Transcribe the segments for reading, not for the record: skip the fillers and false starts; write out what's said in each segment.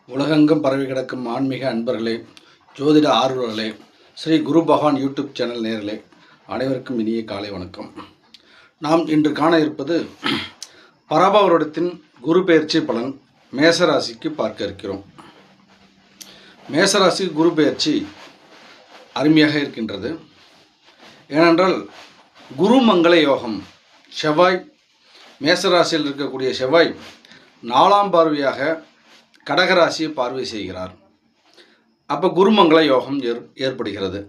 உலகெங்கும் பரவி கிடக்கும் ஆன்மீக அன்பர்களே, ஜோதிட ஆர்வலர்களே, ஸ்ரீ குரு பகவான் யூடியூப் சேனல் நேயர்களே, அனைவருக்கும் இனிய காலை வணக்கம். நாம் இன்று காண இருப்பது பராபவ வருடத்தின் குரு பெயர்ச்சி பலன் மேசராசிக்கு பார்க்க இருக்கிறோம். மேசராசி குரு பெயர்ச்சி அருமையாக இருக்கின்றது. ஏனென்றால் குரு மங்கள யோகம், செவ்வாய் மேசராசியில் இருக்கக்கூடிய செவ்வாய் 4ஆம் பார்வையாக கடகராசியை பார்வை செய்கிறார். அப்போ குருமங்கள யோகம் ஏற்படுகிறது.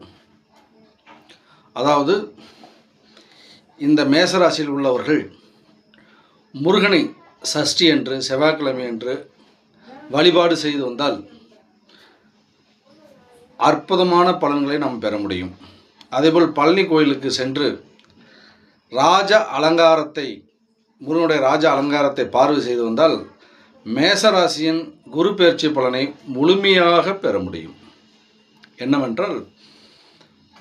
அதாவது இந்த மேசராசியில் உள்ளவர்கள் முருகனை சஷ்டி என்று செவ்வாய்க்கிழமை என்று வழிபாடு செய்து வந்தால் அற்புதமான பலன்களை நாம் பெற முடியும். அதேபோல் பழனி கோயிலுக்கு சென்று முருகனுடைய ராஜ அலங்காரத்தை பார்வை செய்து வந்தால் மேசராசியின் குரு பெயர்ச்சி பலனை முழுமையாக பெற முடியும். என்னவென்றால்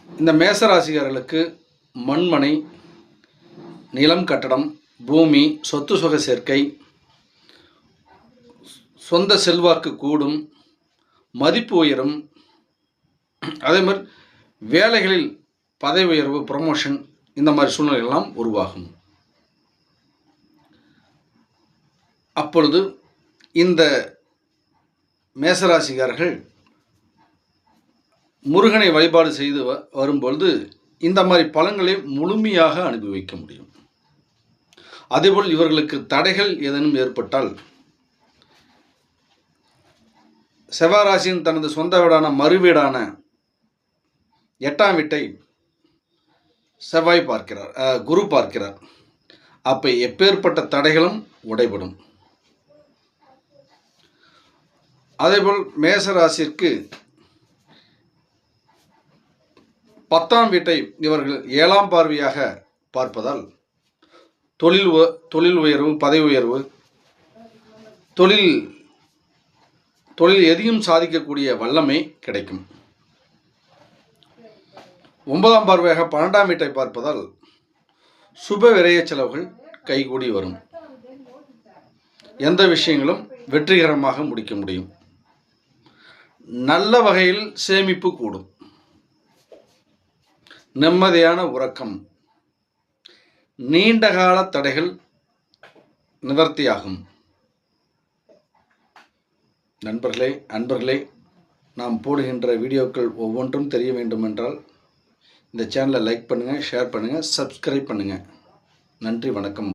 இந்த மேசராசிகாரர்களுக்கு மண்மனை, நிலம், கட்டடம், பூமி, சொத்து சுக சேர்க்கை, சொந்த செல்வாக்கு கூடும், மதிப்பு உயரும். அதே மாதிரி வேலைகளில் பதவி உயர்வு, ப்ரமோஷன், இந்த மாதிரி சூழ்நிலைகள்லாம் உருவாகும். அப்பொழுது இந்த மேசராசிக்காரர்கள் முருகனை வழிபாடு செய்து வரும்பொழுது இந்த மாதிரி பலன்களை முழுமையாக அனுபவிக்க முடியும். அதேபோல் இவர்களுக்கு தடைகள் ஏதேனும் ஏற்பட்டால் செவ்வாய் தனது சொந்த வீடான மறுவீடான 8ஆம் வீட்டை செவ்வாய் பார்க்கிறார், குரு பார்க்கிறார். அப்போ எப்பேற்பட்ட தடைகளும் உடைபடும். அதேபோல் மேசராசிற்கு 10ஆம் வீட்டை இவர்கள் 7ஆம் பார்வையாக பார்ப்பதால் தொழில் உயர்வு, பதவி உயர்வு, தொழில் எதையும் சாதிக்கக்கூடிய வல்லமை கிடைக்கும். 9ஆம் பார்வையாக 12ஆம் வீட்டை பார்ப்பதால் சுப விரய செலவுகள் கைகூடி வரும். எந்த விஷயங்களும் வெற்றிகரமாக முடிக்க முடியும். நல்ல வகையில் சேமிப்பு கூடும். நிம்மதியான உறக்கம், நீண்டகால தடைகள் நிவர்த்தியாகும். அன்பர்களே, நாம் போடுகின்ற வீடியோக்கள் ஒவ்வொன்றும் தெரிய வேண்டுமென்றால் இந்த சேனலை லைக் பண்ணுங்கள், ஷேர் பண்ணுங்கள், சப்ஸ்கிரைப் பண்ணுங்கள். நன்றி, வணக்கம்.